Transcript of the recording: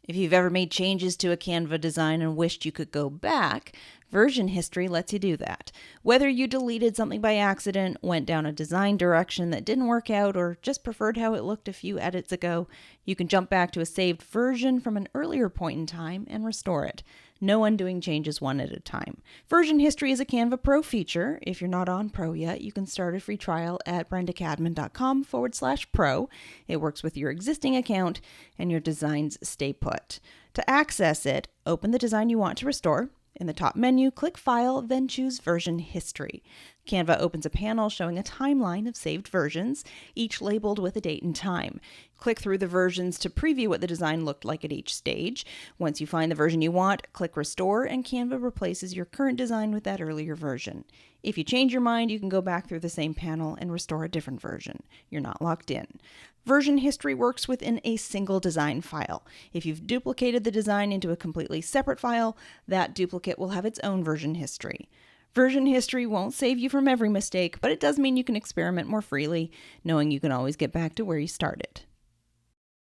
If you've ever made changes to a Canva design and wished you could go back, version history lets you do that. Whether you deleted something by accident, went down a design direction that didn't work out, or just preferred how it looked a few edits ago, you can jump back to a saved version from an earlier point in time and restore it. No undoing changes one at a time. Version history is a Canva Pro feature. If you're not on Pro yet, you can start a free trial at brendacadman.com/pro. It works with your existing account and your designs stay put. To access it, open the design you want to restore. In the top menu, click File, then choose Version History. Canva opens a panel showing a timeline of saved versions, each labeled with a date and time. Click through the versions to preview what the design looked like at each stage. Once you find the version you want, click Restore, and Canva replaces your current design with that earlier version. If you change your mind, you can go back through the same panel and restore a different version. You're not locked in. Version history works within a single design file. If you've duplicated the design into a completely separate file, that duplicate will have its own version history. Version history won't save you from every mistake, but it does mean you can experiment more freely, knowing you can always get back to where you started.